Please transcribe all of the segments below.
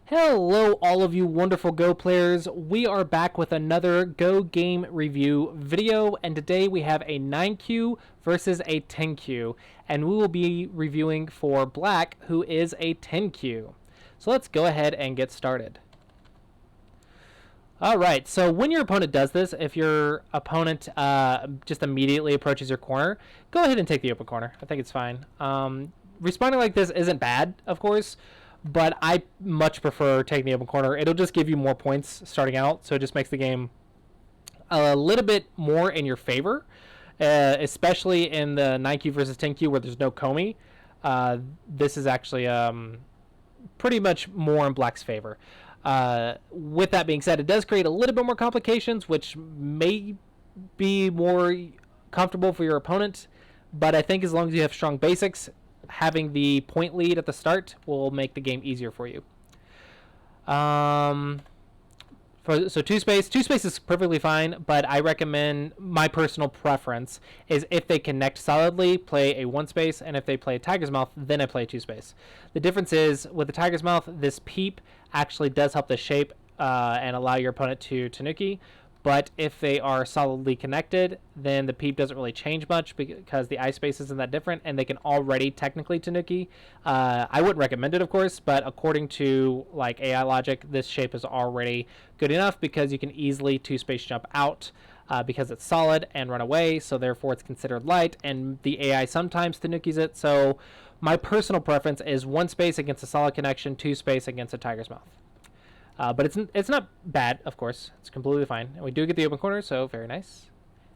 Hello, all of you wonderful Go players. We are back with another Go game review video, and today we have a 9Q versus a 10Q, and we will be reviewing for Black, who is a 10Q. So let's go ahead and get started. Alright, so when your opponent does this, if your opponent just immediately approaches your corner, go ahead and take the open corner. I think it's fine. Responding like this isn't bad, of course, but I much prefer taking the open corner. It'll just give you more points starting out, so it just makes the game a little bit more in your favor, especially in the 9Q versus 10Q where there's no Comey. This is actually pretty much more in Black's favor. With that being said, it does create a little bit more complications, which may be more comfortable for your opponent, but I think as long as you have strong basics, having the point lead at the start will make the game easier for you. So two space is perfectly fine, but I recommend, my personal preference is if they connect solidly, play a one space, and if they play a tiger's mouth, then I play a two space. The difference is with the tiger's mouth, this peep actually does help the shape and allow your opponent to tanuki. But if they are solidly connected, then the peep doesn't really change much because the eye space isn't that different, and they can already technically tanuki. I wouldn't recommend it, of course, but according to like AI logic, this shape is already good enough because you can easily two-space jump out because it's solid and run away, so therefore it's considered light, and the AI sometimes tanukis it. So my personal preference is one space against a solid connection, two space against a tiger's mouth. But it's not bad, of course. It's completely fine. And we do get the open corner, so very nice.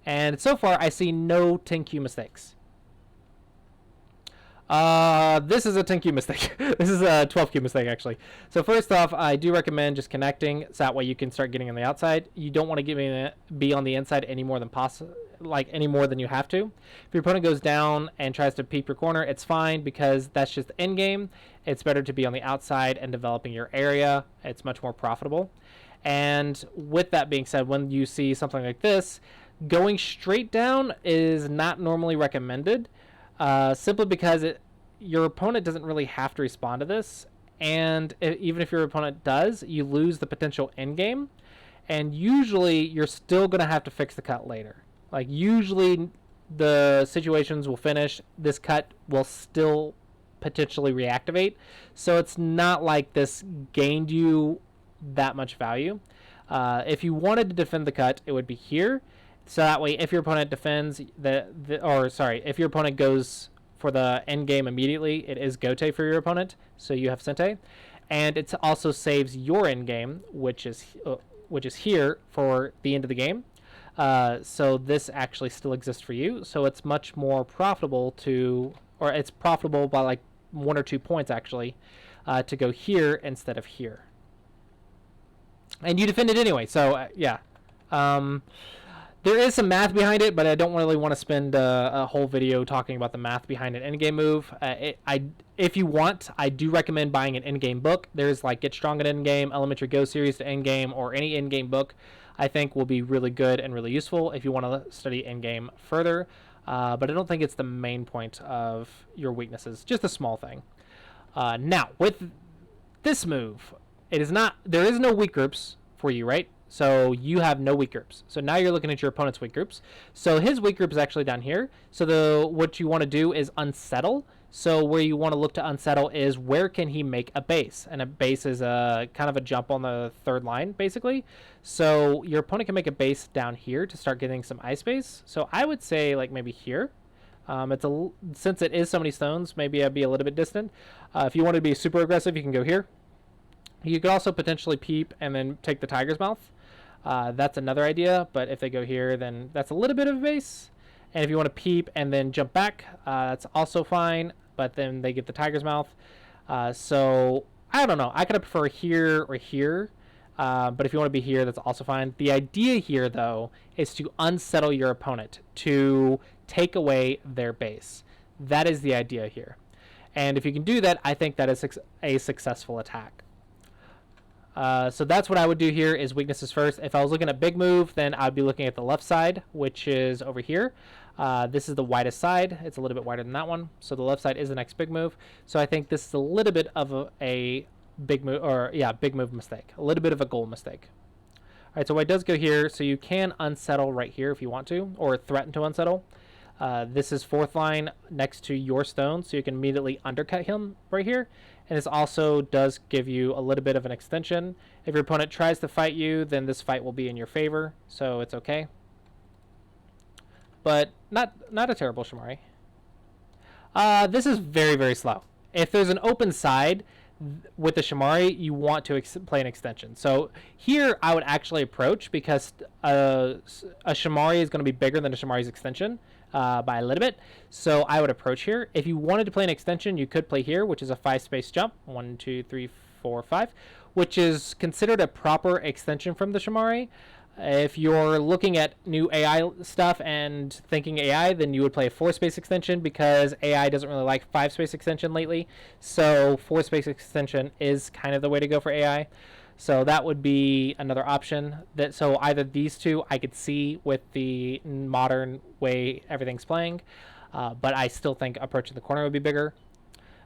And so far, I see no 10Q mistakes. This is a 10Q mistake. This is a 12Q mistake, actually. So first off, I do recommend just connecting, so that way you can start getting on the outside. You don't want to be on the inside any more than any more than you have to. If your opponent goes down and tries to peep your corner, it's fine because that's just the end game. It's better to be on the outside and developing your area. It's much more profitable. And with that being said, when you see something like this, going straight down is not normally recommended, simply because your opponent doesn't really have to respond to this. And even if your opponent does, you lose the potential end game. And usually you're still going to have to fix the cut later. Like usually the situations will finish, this cut will still potentially reactivate, so it's not like this gained you that much value. If you wanted to defend the cut, it would be here, so that way if your opponent defends if your opponent goes for the end game immediately, it is gote for your opponent, so you have sente, and it also saves your end game, which is here for the end of the game. So this actually still exists for you, so it's much more profitable it's profitable by like 1 or 2 points actually, to go here instead of here. And you defend it anyway, so yeah. There is some math behind it, but I don't really want to spend a whole video talking about the math behind an endgame move. If you want, I do recommend buying an endgame book. There's like Get Strong at Endgame, Elementary Go series to endgame, or any endgame book I think will be really good and really useful if you want to study endgame further. But I don't think it's the main point of your weaknesses, just a small thing. Now, with this move, there is no weak groups for you, right? So you have no weak groups. So now you're looking at your opponent's weak groups. So his weak group is actually down here. So what you want to do is unsettle. So where you want to look to unsettle is where can he make a base? And a base is a kind of a jump on the third line, basically. So your opponent can make a base down here to start getting some eye space. So I would say like maybe here. Since it is so many stones, maybe I'd be a little bit distant. If you want to be super aggressive, you can go here. You could also potentially peep and then take the tiger's mouth. That's another idea, but if they go here, then that's a little bit of a base. And if you want to peep and then jump back, that's also fine, but then they get the tiger's mouth. So I don't know. I could prefer here or here, but if you want to be here, that's also fine. The idea here, though, is to unsettle your opponent, to take away their base. That is the idea here. And if you can do that, I think that is a successful attack. So that's what I would do here is weaknesses first. If I was looking at big move, then I'd be looking at the left side, which is over here. This is the widest side. It's a little bit wider than that one. So the left side is the next big move. So I think this is a little bit of a big move, or yeah, big move mistake. A little bit of a goal mistake. All right, so white does go here, so you can unsettle right here if you want to, or threaten to unsettle. This is fourth line next to your stone, so you can immediately undercut him right here. And this also does give you a little bit of an extension. If your opponent tries to fight you, then this fight will be in your favor, so it's okay. But not a terrible Shamari. This is very, very slow. If there's an open side with the Shamari, you want to play an extension. So here I would actually approach, because a Shamari is going to be bigger than a Shamari's extension by a little bit. So I would approach here. If you wanted to play an extension, you could play here, which is a 5-space jump. 1, 2, 3, 4, 5, which is considered a proper extension from the Shamari. If you're looking at new AI stuff and thinking AI, then you would play a 4-space extension, because AI doesn't really like 5-space extension lately. So 4-space extension is kind of the way to go for AI. So that would be another option. So either these two I could see with the modern way everything's playing, but I still think approaching the corner would be bigger.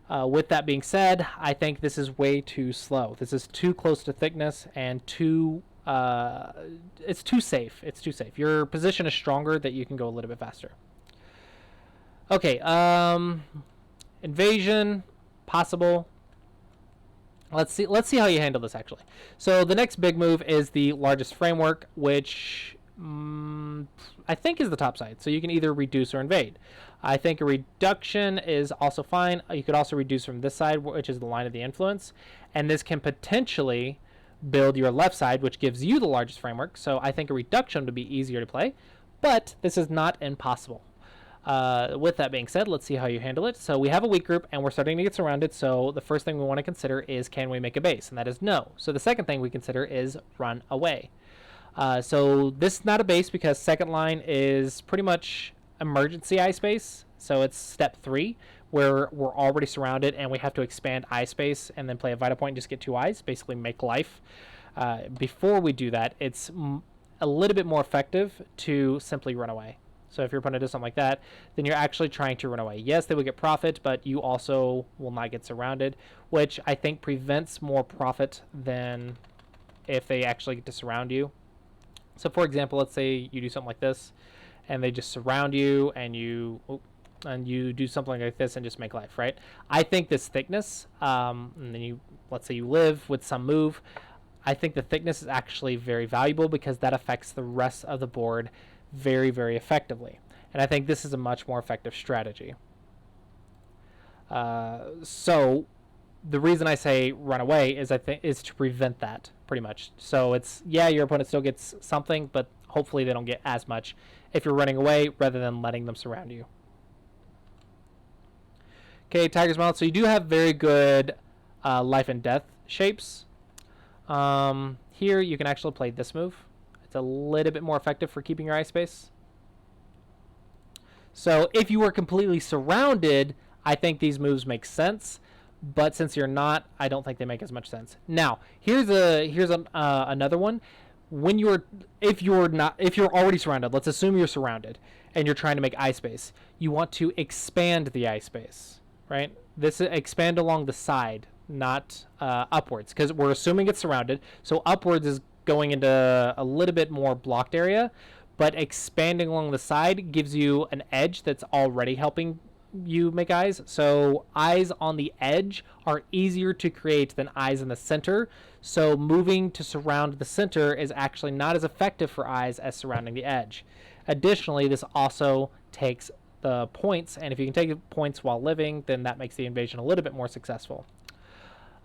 With that being said, I think this is way too slow. This is too close to thickness and too... it's too safe. It's too safe. Your position is stronger that you can go a little bit faster. Okay, invasion, possible. Let's see how you handle this, actually. So the next big move is the largest framework, which I think is the top side. So you can either reduce or invade. I think a reduction is also fine. You could also reduce from this side, which is the line of the influence. And this can potentially build your left side, which gives you the largest framework. So I think a reduction would be easier to play, but this is not impossible. With that being said, let's see how you handle it. So we have a weak group and we're starting to get surrounded. So the first thing we want to consider is, can we make a base? And that is no. So the second thing we consider is run away. So this is not a base, because second line is pretty much emergency eye space. So it's step 3, where we're already surrounded and we have to expand eye space and then play a vital point and just get 2 eyes, basically make life. Before we do that, it's a little bit more effective to simply run away. So if your opponent does something like that, then you're actually trying to run away. Yes, they will get profit, but you also will not get surrounded, which I think prevents more profit than if they actually get to surround you. So for example, let's say you do something like this and they just surround you, and you do something like this and just make life, right? I think this thickness, and then let's say you live with some move, I think the thickness is actually very valuable, because that affects the rest of the board very, very effectively. And I think this is a much more effective strategy. So the reason I say run away is is to prevent that, pretty much. So it's, yeah, your opponent still gets something, but hopefully they don't get as much if you're running away rather than letting them surround you. Okay, Tiger's Mouth. So you do have very good life and death shapes. Here you can actually play this move. It's a little bit more effective for keeping your eye space. So if you were completely surrounded, I think these moves make sense. But since you're not, I don't think they make as much sense. Now, here's another one. If you're already surrounded, let's assume you're surrounded and you're trying to make eye space. You want to expand the eye space, right? This is expand along the side, not upwards, because we're assuming it's surrounded. So upwards is going into a little bit more blocked area, but expanding along the side gives you an edge that's already helping you make eyes. So eyes on the edge are easier to create than eyes in the center. So moving to surround the center is actually not as effective for eyes as surrounding the edge. Additionally, this also takes the points, and if you can take points while living, then that makes the invasion a little bit more successful.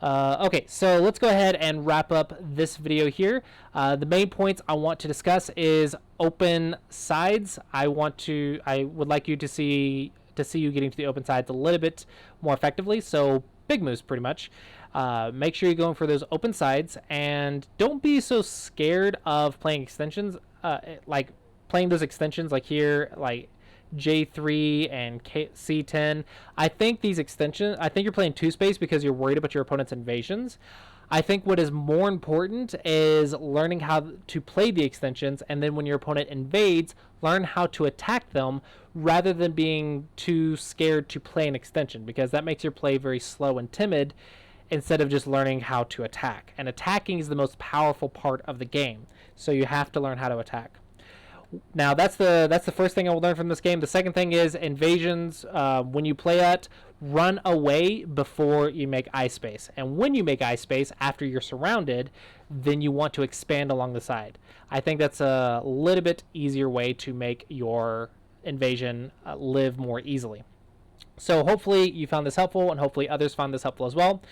Okay, so let's go ahead and wrap up this video here. The main points I want to discuss is open sides. I would like you to see you getting to the open sides a little bit more effectively. So big moves, pretty much. Make sure you're going for those open sides, and don't be so scared of playing extensions. Like playing those extensions, like here, like J3 and C10. I think these extensions, I think you're playing 2-space because you're worried about your opponent's invasions. I think what is more important is learning how to play the extensions, and then when your opponent invades, learn how to attack them rather than being too scared to play an extension, because that makes your play very slow and timid, instead of just learning how to attack. And attacking is the most powerful part of the game, so you have to learn how to attack. Now that's the first thing I will learn from this game. The second thing is invasions. When you play it, run away before you make ice space. And when you make ice space, after you're surrounded, then you want to expand along the side. I think that's a little bit easier way to make your invasion live more easily. So hopefully you found this helpful, and hopefully others found this helpful as well.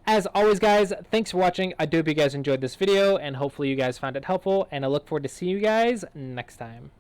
As always, guys, thanks for watching. I do hope you guys enjoyed this video, and hopefully you guys found it helpful, and I look forward to seeing you guys next time.